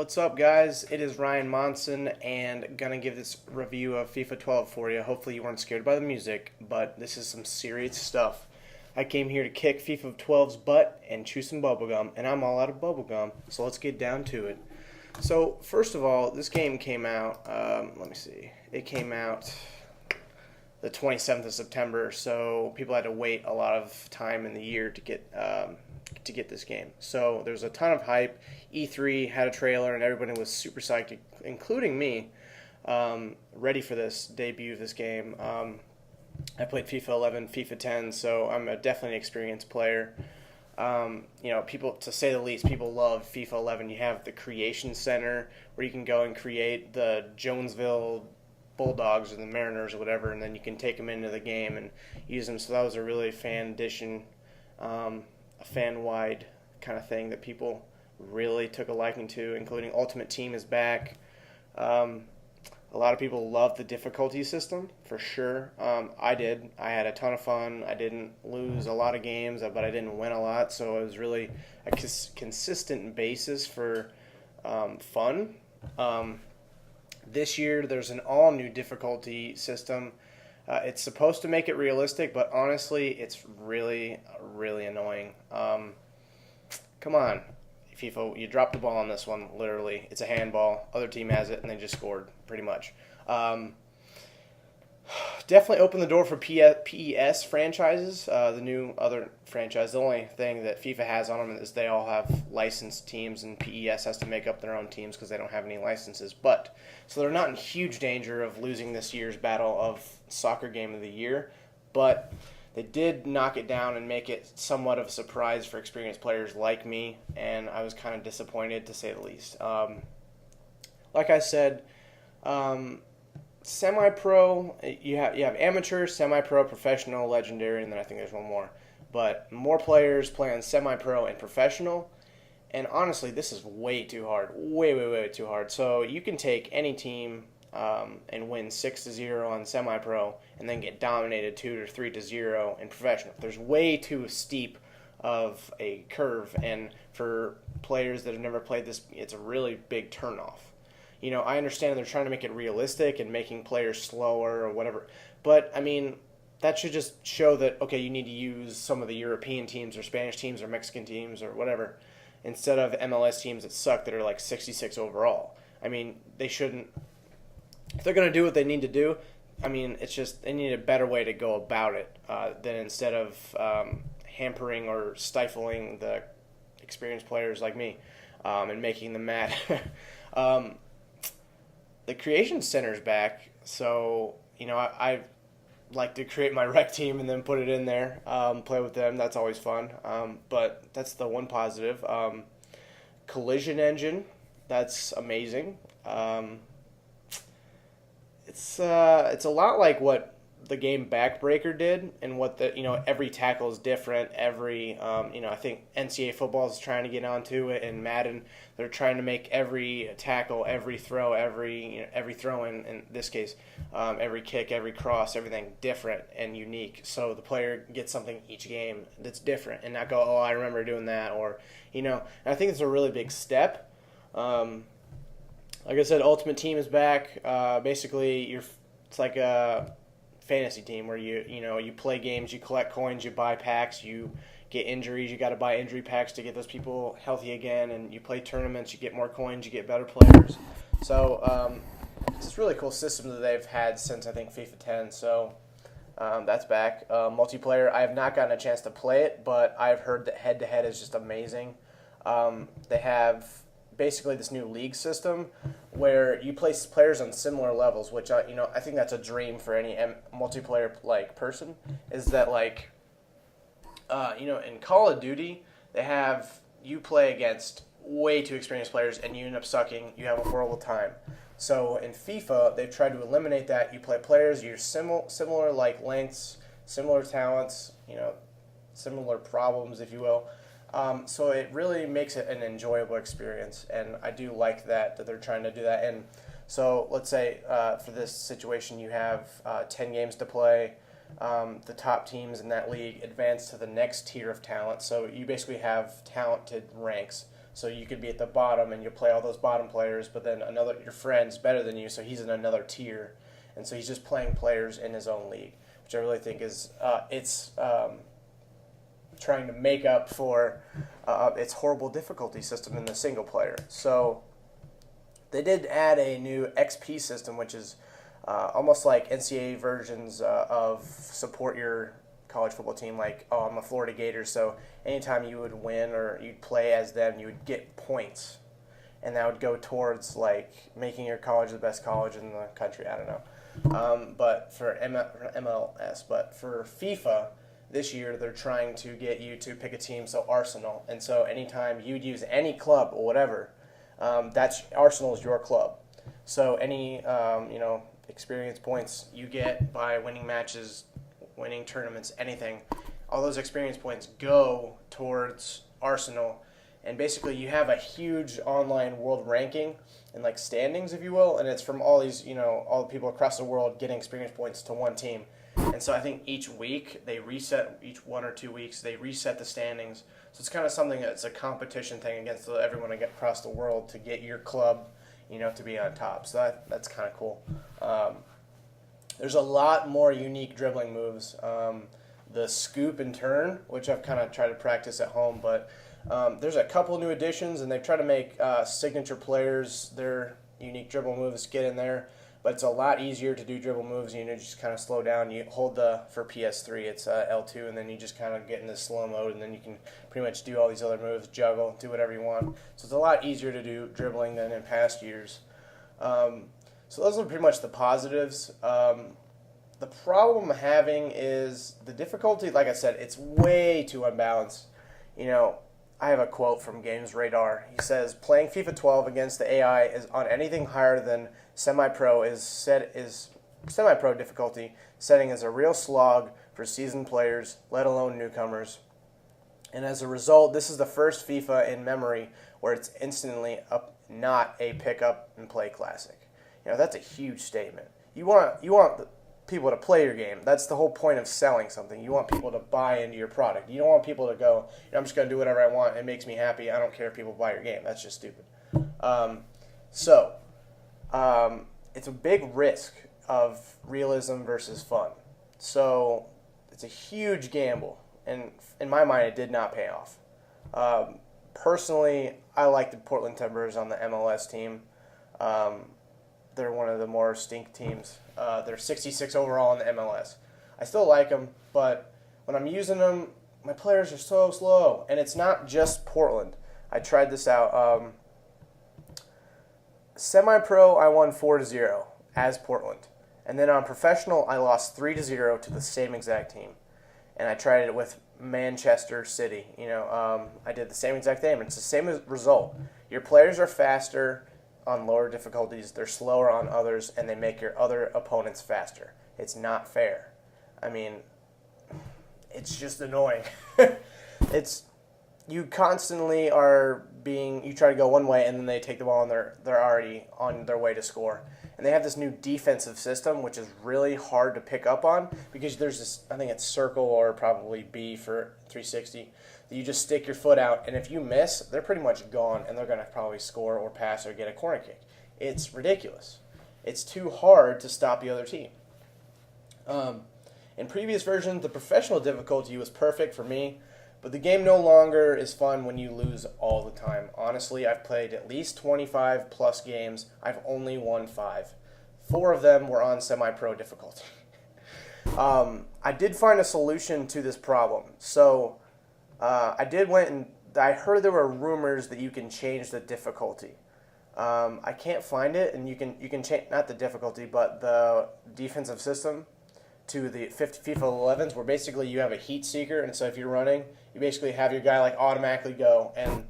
What's up, guys? It is Ryan Monson, and gonna give this review of FIFA 12 for you. Hopefully, you weren't scared by the music, but this is some serious stuff. I came here to kick FIFA 12's butt and chew some bubblegum, and I'm all out of bubblegum, so let's get down to it. So, first of all, this game came out, let me see, it came out the 27th of September, so people had to wait a lot of time in the year to get this game. So there's a ton of hype. E3 had a trailer, and everybody was super psyched, including me, ready for this debut of this game. I played FIFA 11, FIFA 10, so I'm definitely an experienced player. People, to say the least, people love FIFA 11. You have the Creation Center where you can go and create the Jonesville Bulldogs or the Mariners or whatever, and then you can take them into the game and use them. So that was a really fan addition, a fan-wide kind of thing that people really took a liking to, including Ultimate Team is back. A lot of people love the difficulty system, for sure. I did. I had a ton of fun. I didn't lose a lot of games, but I didn't win a lot, so it was really a consistent basis for fun. This year, there's an all-new difficulty system. It's supposed to make it realistic, but honestly, it's really, really annoying. Come on, FIFA, you dropped the ball on this one, literally. It's a handball. Other team has it, and they just scored, pretty much. Definitely open the door for PES franchises, the new other franchise. The only thing that FIFA has on them is they all have licensed teams, and PES has to make up their own teams because they don't have any licenses. So they're not in huge danger of losing this year's battle of soccer game of the year, but they did knock it down and make it somewhat of a surprise for experienced players like me, and I was kind of disappointed, to say the least. Like I said, semi-pro, you have amateur, semi-pro, professional, legendary, and then I think there's one more. But more players play on semi-pro and professional, and honestly, this is way too hard. Way too hard. So you can take any team and win 6-0 on semi-pro, and then get dominated 2 or 3-0 in professional. There's way too steep of a curve, and for players that have never played this, it's a really big turnoff. I understand they're trying to make it realistic and making players slower or whatever, but I mean, that should just show that, okay, you need to use some of the European teams or Spanish teams or Mexican teams or whatever instead of MLS teams that suck that are like 66 overall. I mean, they shouldn't. If they're going to do what they need to do, I mean, it's just they need a better way to go about it than instead of hampering or stifling the experienced players like me and making them mad. The Creation Center's back, so I like to create my rec team and then put it in there, play with them. That's always fun. But that's the one positive. Collision engine, that's amazing. It's a lot like what the game Backbreaker did, and what every tackle is different. Every I think NCAA football is trying to get onto it, and Madden, they're trying to make every tackle, every throw, every throw in this case, every kick, every cross, everything different and unique. So the player gets something each game that's different, and not go, oh, I remember doing that, or And I think it's a really big step. Like I said, Ultimate Team is back. Basically, it's like a fantasy team where you play games, you collect coins, you buy packs, you get injuries, you got to buy injury packs to get those people healthy again, and you play tournaments, you get more coins, you get better players. So it's a really cool system that they've had since, I think, FIFA 10. So that's back. Multiplayer, I have not gotten a chance to play it, but I've heard that head-to-head is just amazing. They have basically this new league system where you place players on similar levels, which I think that's a dream for any multiplayer person. Is that in Call of Duty they have you play against way too experienced players and you end up sucking. You have a horrible time. So in FIFA they've tried to eliminate that. You play players you're similar lengths, similar talents, similar problems, if you will. So it really makes it an enjoyable experience, and I do like that they're trying to do that. And so let's say for this situation you have 10 games to play. The top teams in that league advance to the next tier of talent. So you basically have talented ranks. So you could be at the bottom and you'll play all those bottom players, but then your friend's better than you, so he's in another tier, and so he's just playing players in his own league, which I really think is it's trying to make up for its horrible difficulty system in the single player. So they did add a new XP system, which is almost like NCAA versions of support your college football team. Like, I'm a Florida Gators, so anytime you would win or you'd play as them, you would get points, and that would go towards like making your college the best college in the country. I don't know, but for MLS, but for FIFA this year, they're trying to get you to pick a team. So Arsenal, and so anytime you'd use any club or whatever, that's Arsenal is your club. So any experience points you get by winning matches, winning tournaments, anything, all those experience points go towards Arsenal. And basically you have a huge online world ranking and like standings, if you will, and it's from all these, all the people across the world getting experience points to one team. And so I think each week they reset, each 1 or 2 weeks they reset the standings. So it's kind of something that's a competition thing against everyone across the world to get your club, to be on top. So that's kind of cool. There's a lot more unique dribbling moves. The scoop and turn, which I've kind of tried to practice at home, but there's a couple new additions, and they've tried to make signature players, their unique dribble moves, get in there. But it's a lot easier to do dribble moves. Just kind of slow down. You hold for PS3, it's L2, and then you just kind of get into slow mode, and then you can pretty much do all these other moves, juggle, do whatever you want. So it's a lot easier to do dribbling than in past years. So those are pretty much the positives. The problem I'm having is the difficulty. Like I said, it's way too unbalanced. I have a quote from Games Radar. He says, "Playing FIFA 12 against the AI is on anything higher than semi-pro is semi-pro difficulty setting is a real slog for seasoned players, let alone newcomers. And as a result, this is the first FIFA in memory where it's instantly not a pick up and play classic." That's a huge statement. You want the people to play your game. That's the whole point of selling something. You want people to buy into your product. You don't want people to go, I'm just going to do whatever I want. It makes me happy. I don't care if people buy your game. That's just stupid. It's a big risk of realism versus fun. So it's a huge gamble. And in my mind, it did not pay off. Personally, I like the Portland Timbers on the MLS team. They're one of the more stink teams. They're 66 overall in the MLS. I still like them, but when I'm using them, my players are so slow. And it's not just Portland. I tried this out. Semi-pro, I won 4-0 as Portland. And then on professional, I lost 3-0 to the same exact team. And I tried it with Manchester City. I did the same exact thing. It's the same result. Your players are faster on lower difficulties, they're slower on others, and they make your other opponents faster. It's not fair. It's just annoying. You constantly you try to go one way, and then they take the ball, and they're already on their way to score. And they have this new defensive system, which is really hard to pick up on, because there's this, I think it's circle or probably B for 360, that you just stick your foot out, and if you miss, they're pretty much gone, and they're going to probably score or pass or get a corner kick. It's ridiculous. It's too hard to stop the other team. In previous versions, the professional difficulty was perfect for me, but the game no longer is fun when you lose all the time. Honestly, I've played at least 25 plus games. I've only won 5. 4 of them were on semi-pro difficulty. I did find a solution to this problem. So I heard there were rumors that you can change the difficulty. I can't find it, and you can change not the difficulty, but the defensive system to the FIFA 11s, where basically you have a heat seeker, and so if you're running, you basically have your guy automatically go, and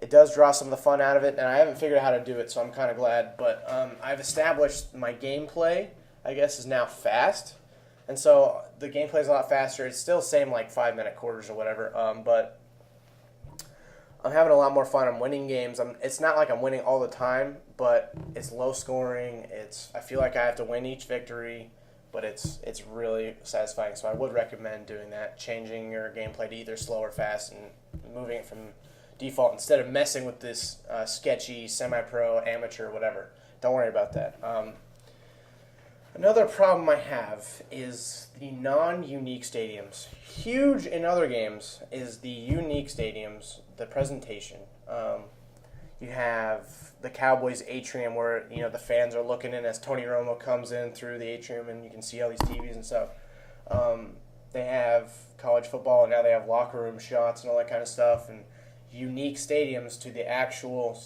it does draw some of the fun out of it. And I haven't figured out how to do it, so I'm kind of glad. But I've established my gameplay, I guess, is now fast. And so the gameplay is a lot faster. It's still same 5-minute quarters or whatever, but I'm having a lot more fun. I'm winning games. It's not like I'm winning all the time, but it's low scoring. I feel like I have to win each victory, but it's really satisfying. So I would recommend doing that, changing your gameplay to either slow or fast, and moving it from default instead of messing with this sketchy semi-pro, amateur, whatever. Don't worry about that. Another problem I have is the non-unique stadiums. Huge in other games is the unique stadiums, the presentation. You have the Cowboys atrium where the fans are looking in as Tony Romo comes in through the atrium, and you can see all these TVs and stuff. They have college football, and now they have locker room shots and all that kind of stuff, and unique stadiums to the actual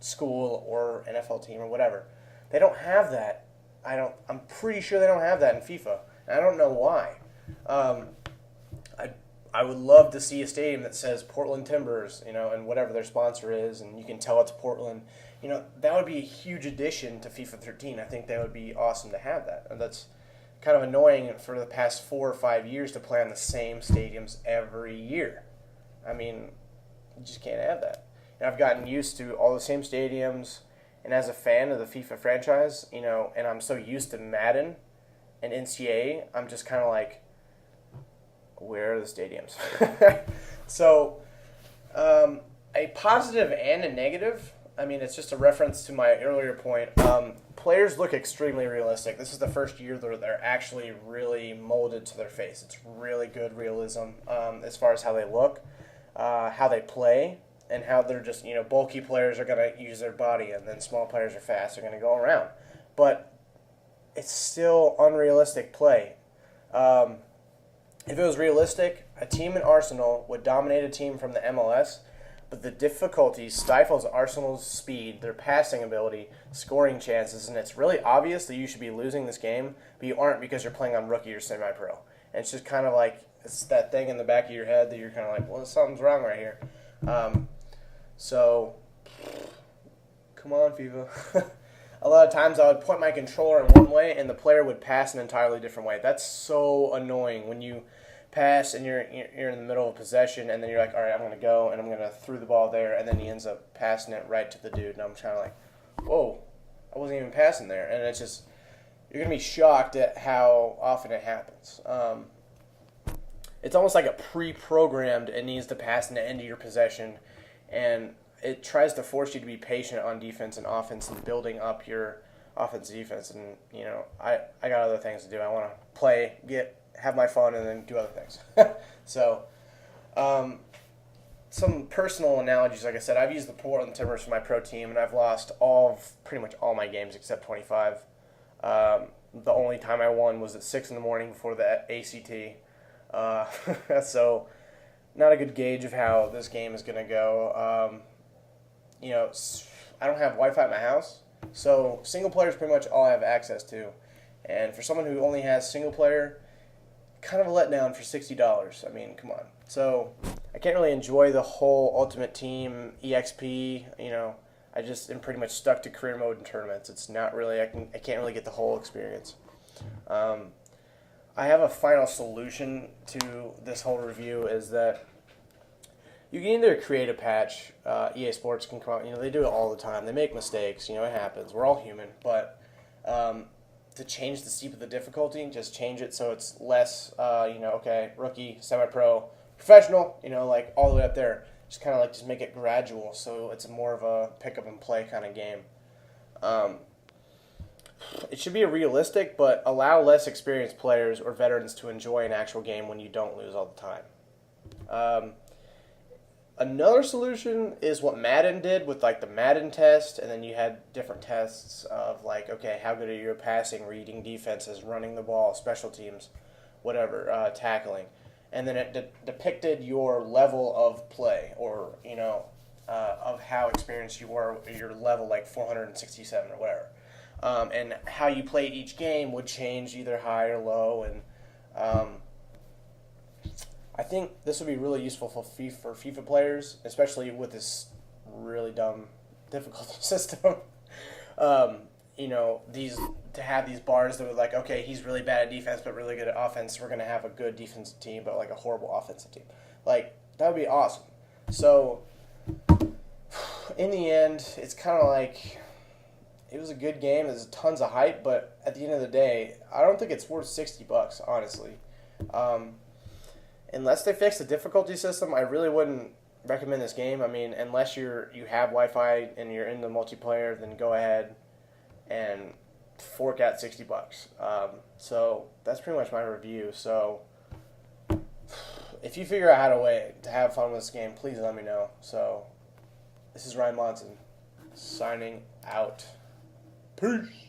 school or NFL team or whatever. They don't have that. I'm pretty sure they don't have that in FIFA. And I don't know why. I would love to see a stadium that says Portland Timbers, and whatever their sponsor is, and you can tell it's Portland. That would be a huge addition to FIFA 13. I think that would be awesome to have that. And that's kind of annoying for the past 4 or 5 years to play on the same stadiums every year. I mean, you just can't have that. And I've gotten used to all the same stadiums. And as a fan of the FIFA franchise, and I'm so used to Madden and NCAA, I'm just kind of like, where are the stadiums? So, a positive and a negative, it's just a reference to my earlier point. Players look extremely realistic. This is the first year that they're actually really molded to their face. It's really good realism as far as how they look, how they play, and how they're just, bulky players are going to use their body, and then small players are fast. They're going to go around. But it's still unrealistic play. If it was realistic, a team in Arsenal would dominate a team from the MLS, but the difficulty stifles Arsenal's speed, their passing ability, scoring chances, and it's really obvious that you should be losing this game, but you aren't because you're playing on rookie or semi-pro. And it's just kind of like, it's that thing in the back of your head that you're kind of like, well, something's wrong right here. So, come on, FIFA. A lot of times I would point my controller in one way and the player would pass an entirely different way. That's so annoying when you pass and you're in the middle of possession and then you're like, all right, I'm going to go and I'm going to throw the ball there, and then he ends up passing it right to the dude. And I'm kind of like, whoa, I wasn't even passing there. And it's just, you're going to be shocked at how often it happens. It's almost like a pre-programmed, it needs to pass in the end of your possession, and it tries to force you to be patient on defense and offense and building up your offense and defense. And, I got other things to do. I want to play, have my fun, and then do other things. So, some personal analogies, like I said, I've used the Portland Timbers for my pro team, and I've lost pretty much all my games except 25. The only time I won was at 6 in the morning before the ACT. So, not a good gauge of how this game is going to go. I don't have Wi-Fi at my house, so single player is pretty much all I have access to. And for someone who only has single player, kind of a letdown for $60. I mean, come on. So, I can't really enjoy the whole Ultimate Team, EXP, I just am pretty much stuck to career mode and tournaments. It's not really, I can't really get the whole experience. I have a final solution to this whole review is that you can either create a patch. EA Sports can come out. They do it all the time. They make mistakes. It happens. We're all human. But to change the steep of the difficulty, just change it so it's less, okay, rookie, semi-pro, professional, like all the way up there. Just kind of just make it gradual so it's more of a pick up and play kind of game. It should be realistic, but allow less experienced players or veterans to enjoy an actual game when you don't lose all the time. Another solution is what Madden did with the Madden test, and then you had different tests of okay, how good are you at passing, reading defenses, running the ball, special teams, whatever, tackling. And then it depicted your level of play or, of how experienced you were, your level 467 or whatever. And how you played each game would change either high or low, and I think this would be really useful for FIFA players, especially with this really dumb difficulty system. To have these bars that were okay, he's really bad at defense but really good at offense. We're going to have a good defensive team but a horrible offensive team. That would be awesome. So, in the end, it's kind of it was a good game. There's tons of hype, but at the end of the day, I don't think it's worth $60, honestly. Unless they fix the difficulty system, I really wouldn't recommend this game. I mean, unless you have Wi-Fi and you're in the multiplayer, then go ahead and fork out $60. So that's pretty much my review. So if you figure out how to have fun with this game, please let me know. So this is Ryan Monson signing out. Peace.